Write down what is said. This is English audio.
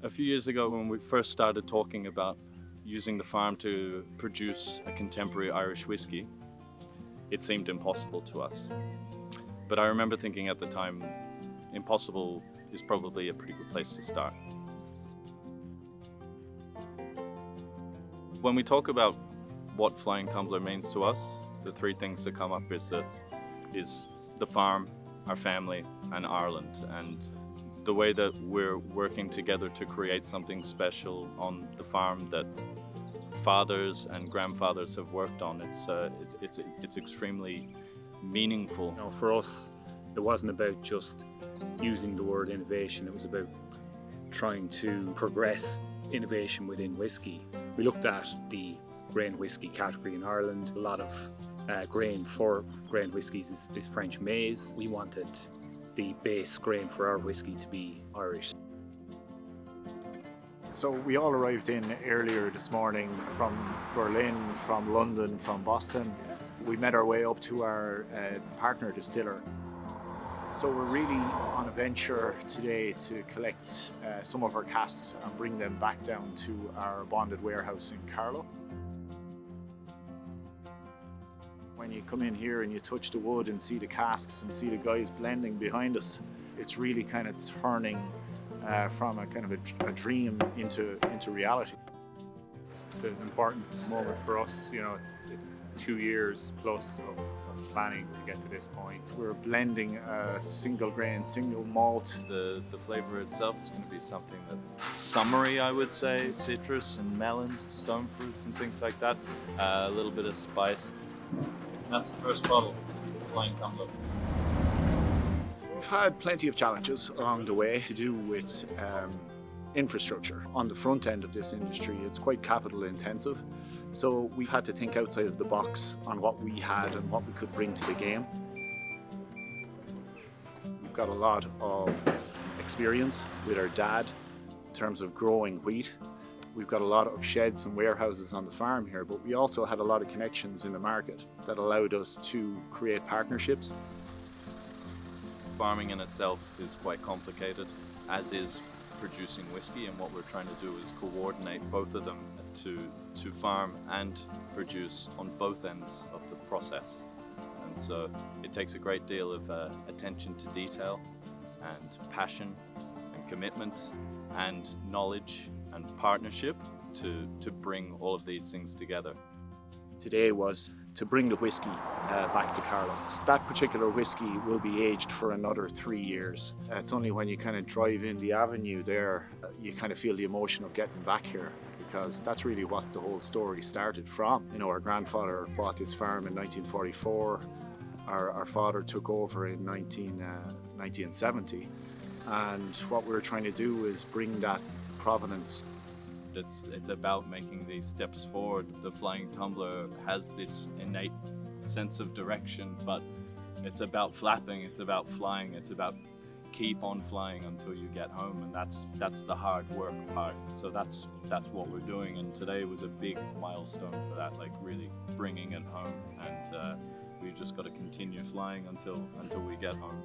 A few years ago, when we first started talking about using the farm to produce a contemporary Irish whiskey, it seemed impossible to us. But I remember thinking at the time, impossible is probably a pretty good place to start. When we talk about what Flying Tumbler means to us, the three things that come up is the farm, our family, and Ireland. And the way that we're working together to create something special on the farm that fathers and grandfathers have worked on, it's extremely meaningful. You know, for us, it wasn't about just using the word innovation. It was about trying to progress innovation within whiskey. We looked at the grain whiskey category in Ireland. A lot of grain for grain whiskies is French maize. We wanted the base grain for our whiskey to be Irish. So we all arrived in earlier this morning from Berlin, from London, from Boston. We met our way up to our partner distiller. So we're really on a venture today to collect some of our casks and bring them back down to our bonded warehouse in Carlow. When you come in here and you touch the wood and see the casks and see the guys blending behind us, it's really kind of turning from a kind of a dream into reality. It's an important moment for us. You know, it's 2 years plus of planning to get to this point. We're blending a single grain, single malt. The flavor itself is going to be something that's summery, I would say. Citrus and melons, stone fruits and things like that. A little bit of spice. That's the first bottle, Flying Tumbler. We've had plenty of challenges along the way to do with infrastructure. On the front end of this industry, it's quite capital intensive. So we've had to think outside of the box on what we had and what we could bring to the game. We've got a lot of experience with our dad in terms of growing wheat. We've got a lot of sheds and warehouses on the farm here, but we also had a lot of connections in the market that allowed us to create partnerships. Farming in itself is quite complicated, as is producing whiskey, and what we're trying to do is coordinate both of them to farm and produce on both ends of the process. And so it takes a great deal of attention to detail and passion and commitment and knowledge and partnership to bring all of these things together. Today was to bring the whiskey back to Carlow. That particular whiskey will be aged for another 3 years. It's only when you kind of drive in the avenue there, you kind of feel the emotion of getting back here, because that's really what the whole story started from. You know, our grandfather bought this farm in 1944. Our father took over in 1970. And what we're trying to do is bring that provenance. It's about making these steps forward. The Flying Tumbler has this innate sense of direction, but it's about flapping, it's about flying, it's about keep on flying until you get home, and that's the hard work part. So that's what we're doing, and today was a big milestone for that, like really bringing it home, and we've just got to continue flying until we get home.